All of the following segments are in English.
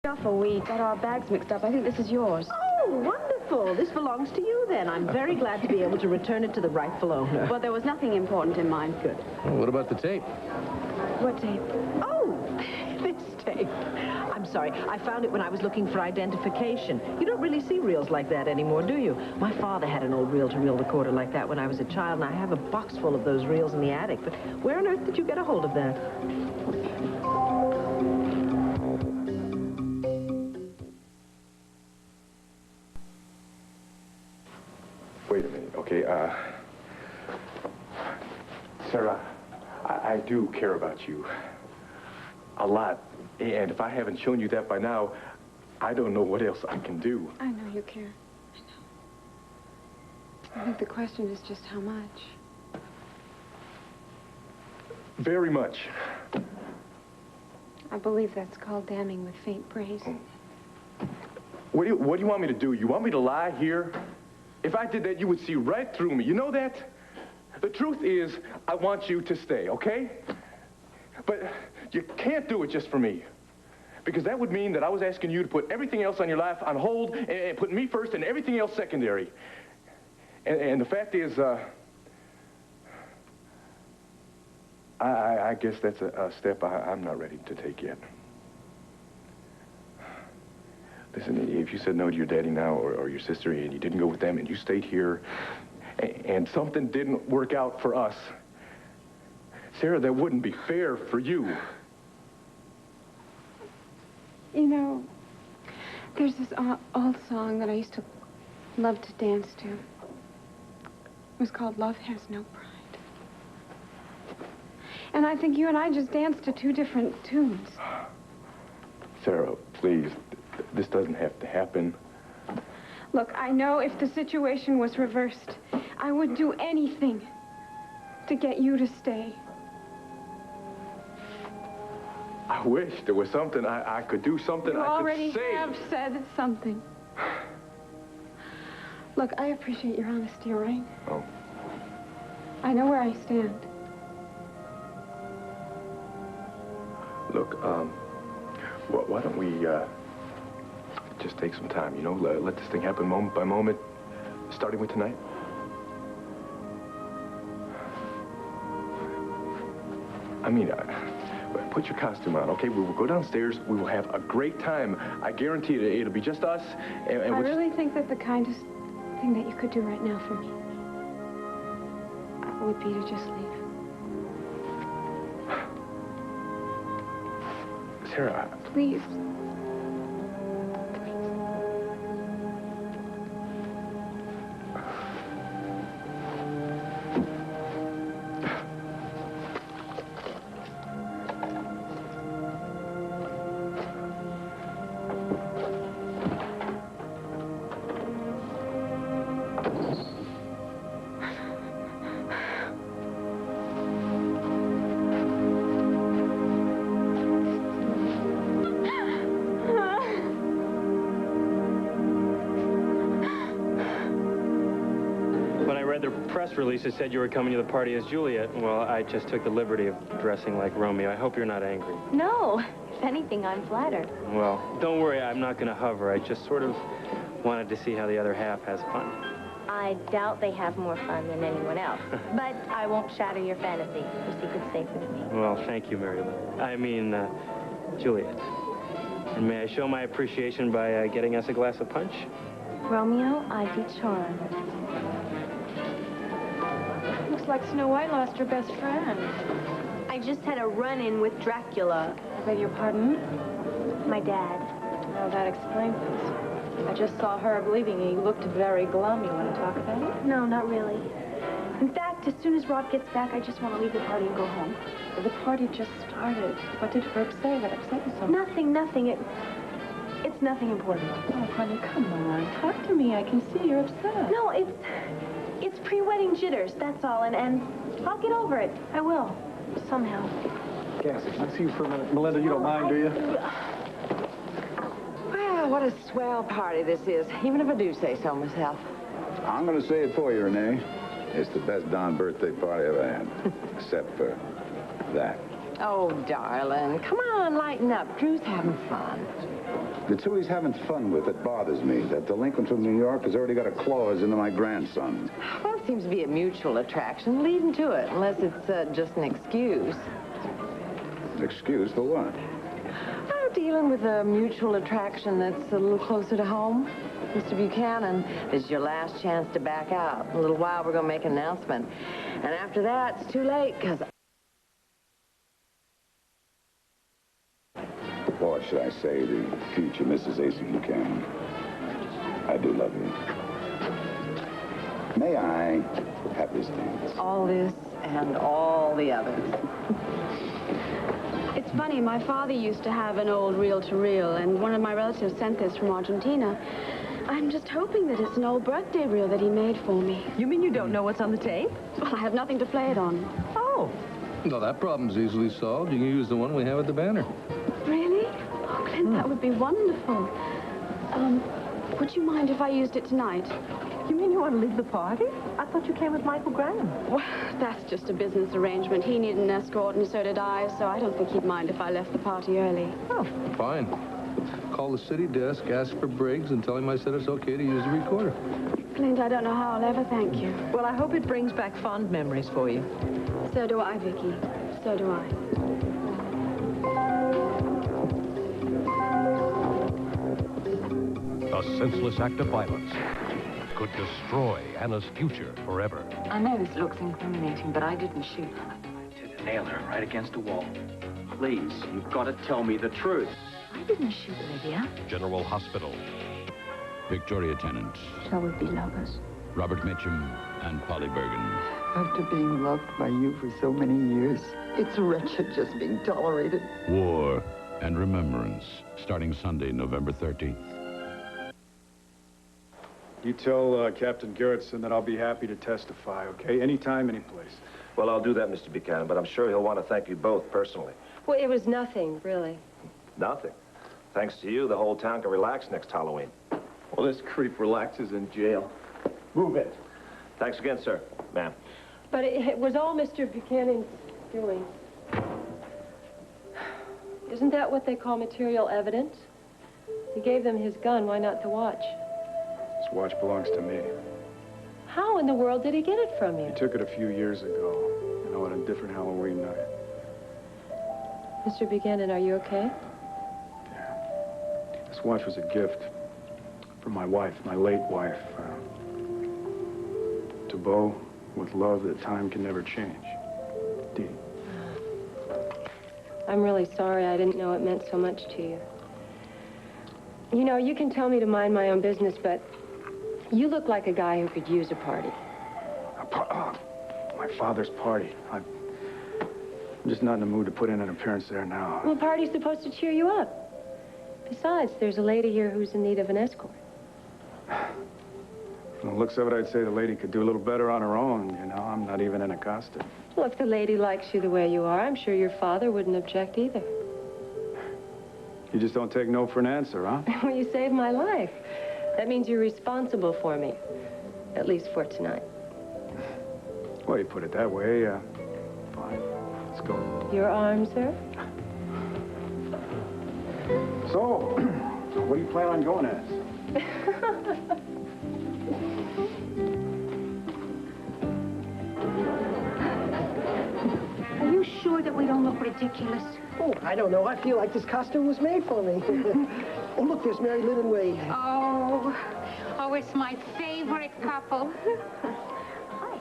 Shuffle, we got our bags mixed up. I think this is yours. Oh, wonderful. This belongs to you, then. I'm very glad to be able to return it to the rightful owner. Well, there was nothing important in mine. Good. Well, what about the tape? What tape? Oh, this tape. I'm sorry. I found it when I was looking for identification. You don't really see reels like that anymore, do you? My father had an old reel-to-reel recorder like that when I was a child, and I have a box full of those reels in the attic. But where on earth did you get a hold of that? Wait a minute, okay, Sarah, I do care about you. A lot. And if I haven't shown you that by now, I don't know what else I can do. I know you care. I know. I think the question is just how much. Very much. I believe that's called damning with faint praise. What do you want me to do? You want me to lie here? If I did that, you would see right through me. You know that? The truth is, I want you to stay, okay? But you can't do it just for me. Because that would mean that I was asking you to put everything else on your life on hold and put me first and everything else secondary. And the fact is, I guess that's a step I'm not ready to take yet. Listen, if you said no to your daddy now or your sister and you didn't go with them and you stayed here and something didn't work out for us, Sarah, that wouldn't be fair for you. You know, there's this old song that I used to love to dance to. It was called Love Has No Pride. And I think you and I just danced to two different tunes. Sarah, please. This doesn't have to happen. Look, I know if the situation was reversed, I would do anything to get you to stay. I wish there was something I could do, something You I could already say. have said something. Look, I appreciate your honesty, all right? Oh. I know where I stand. Look, why don't we, just take some time, you know? Let this thing happen moment by moment, starting with tonight. I mean, put your costume on, okay? We will go downstairs. We will have a great time. I guarantee it. It'll be just us. And I really think that the kindest thing that you could do right now for me would be to just leave. Sarah, Please. Press release that said you were coming to the party as Juliet. Well, I just took the liberty of dressing like Romeo. I hope you're not angry. No. If anything, I'm flattered. Well, don't worry. I'm not going to hover. I just sort of wanted to see how the other half has fun. I doubt they have more fun than anyone else. But I won't shatter your fantasy. Your secret's safe with me. Well, thank you, Mary Lou. I mean, Juliet. And may I show my appreciation by getting us a glass of punch? Romeo, I'd be charmed. Looks like Snow White lost her best friend. I just had a run-in with Dracula. I beg your pardon? My dad. Well, that explains it. I just saw Herb leaving. He looked very glum. You want to talk about it? No, not really. In fact, as soon as Rob gets back, I just want to leave the party and go home. The party just started. What did Herb say that upset you so much? Nothing. It's nothing important. Oh, honey, come on. Talk to me. I can see you're upset. No, it's pre-wedding jitters, that's all, and I'll get over it. I will, somehow. Cassie, can I see you for a minute? Melinda, you don't mind, do you? Well, what a swell party this is, even if I do say so myself. I'm going to say it for you, Renee. It's the best darn birthday party I ever had, except for that. Oh, darling, come on, lighten up. Drew's having fun. The two he's having fun with that bothers me. That delinquent from New York has already got a clause into my grandson. Well, it seems to be a mutual attraction. Lead him to it, unless it's just an excuse. Excuse for what? I'm dealing with a mutual attraction that's a little closer to home. Mr. Buchanan, this is your last chance to back out. In a little while, we're going to make an announcement. And after that, it's too late, because... Or should I say, the future Mrs. Asa Buchanan. I do love you. May I have this dance? all this and all the others. It's funny, my father used to have an old reel-to-reel, and one of my relatives sent this from Argentina. I'm just hoping that it's an old birthday reel that he made for me. You mean you don't know what's on the tape? Well, I have nothing to play it on. Oh. No, that problem's easily solved. You can use the one we have at the Banner. Really? Oh, Clint, that would be wonderful. Would you mind if I used it tonight? You mean you want to leave the party? I thought you came with Michael Graham. Well, that's just a business arrangement. He needed an escort, and so did I, so I don't think he'd mind if I left the party early. Oh. Fine. Call the city desk, ask for Briggs, and tell him I said it's okay to use the recorder. Clint, I don't know how I'll ever thank you. Well, I hope it brings back fond memories for you. So do I, Vicky. So do I. A senseless act of violence could destroy Anna's future forever. I know this looks incriminating, but I didn't shoot her. To nail her right against the wall. Please, you've got to tell me the truth. I didn't shoot Lydia. General Hospital. Victoria Tennant. Shall we be lovers? Robert Mitchum and Polly Bergen. After being loved by you for so many years, it's wretched just being tolerated. War and Remembrance, starting Sunday, November 13th. You tell Captain Gerritsen that I'll be happy to testify, okay? Anytime, any place. Well, I'll do that, Mr. Buchanan, but I'm sure he'll want to thank you both personally. Well, it was nothing, really. Nothing. Thanks to you, the whole town can relax next Halloween. Well, this creep relaxes in jail. Move it. Thanks again, sir. Ma'am. But it was all Mr. Buchanan's doing. Isn't that what they call material evidence? He gave them his gun. Why not the watch? This watch belongs to me. How in the world did he get it from you? He took it a few years ago, you know, on a different Halloween night. Mr. Buchanan, are you okay? Yeah. This watch was a gift from my wife, my late wife. To Bo, with love that time can never change. Dee. I'm really sorry. I didn't know it meant so much to you. You know, you can tell me to mind my own business, but you look like a guy who could use a party. My father's party. I'm just not in the mood to put in an appearance there now. Well, a party's supposed to cheer you up. Besides, there's a lady here who's in need of an escort. From the looks of it, I'd say the lady could do a little better on her own, you know. I'm not even in a costume. Well, if the lady likes you the way you are, I'm sure your father wouldn't object either. You just don't take no for an answer, huh? Well, you saved my life. That means you're responsible for me. At least for tonight. Well, you put it that way, fine. Let's go. Your arm, sir? So, what do you plan on going as? Are you sure that we don't look ridiculous? Oh, I don't know. I feel like this costume was made for me. Oh, look, there's Mary Lynn and Wade. Oh, it's my favorite couple. Hi.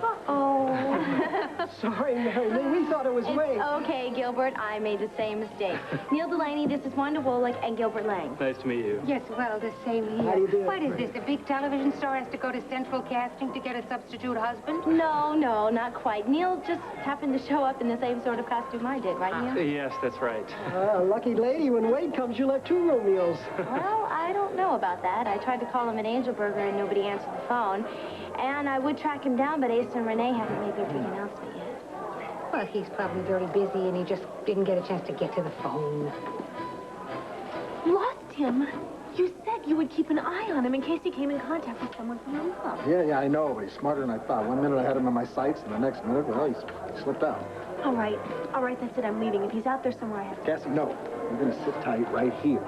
Uh-oh. Sorry, Mary Lynn. We thought it was Wade. Okay, Gilbert. I made the same mistake. Neil Delaney, this is Wanda Wolick and Gilbert Lang. Nice to meet you. Yes, well, the same here. How do you do? What is this? A big television star has to go to central casting to get a substitute husband? No, not quite. Neil just happened to show up in the same sort of costume I did, right, Neil? Yes, that's right. Lucky lady. When Wade comes, you'll have 2 Romeos. Well, I don't know about that. I tried to call him at Angelburger and nobody answered the phone. And I would track him down, but Ace and Renee haven't made their big announcement yet. Well, he's probably very busy and he just didn't get a chance to get to the phone. Lost him? You said you would keep an eye on him in case he came in contact with someone from your mom. Yeah, I know, but he's smarter than I thought. 1 minute I had him in my sights, and the next minute, well, he slipped out. All right, that's it. I'm leaving. If he's out there somewhere, I have to... Cassie, no. You're going to sit tight right here.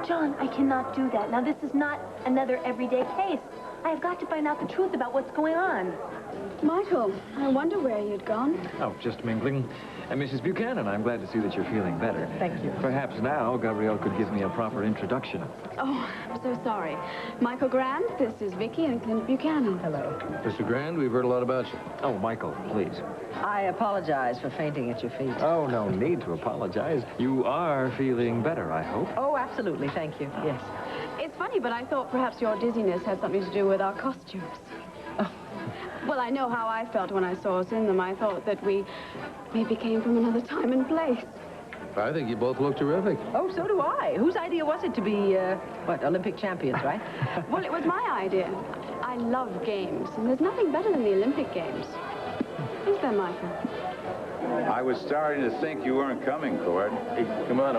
John, I cannot do that. Now, this is not another everyday case. I have got to find out the truth about what's going on. Michael, I wonder where you'd gone. Oh, just mingling. And Mrs. Buchanan, I'm glad to see that you're feeling better. Thank you. Perhaps now Gabrielle could give me a proper introduction. Oh, I'm so sorry. Michael Grant, this is Vicky and Clint Buchanan. Hello. Mr. Grand, we've heard a lot about you. Oh, Michael, please. I apologize for fainting at your feet. Oh, no need to apologize. You are feeling better, I hope. Oh, absolutely. Thank you. Yes. It's funny, but I thought perhaps your dizziness had something to do with our costumes. Oh. Well, I know how I felt when I saw us in them. I thought that we maybe came from another time and place. I think you both look terrific. Oh, so do I. Whose idea was it to be, Olympic champions, right? Well, it was my idea. I love games, and there's nothing better than the Olympic Games. Is there, Michael? I was starting to think you weren't coming, Cord. Hey, come on.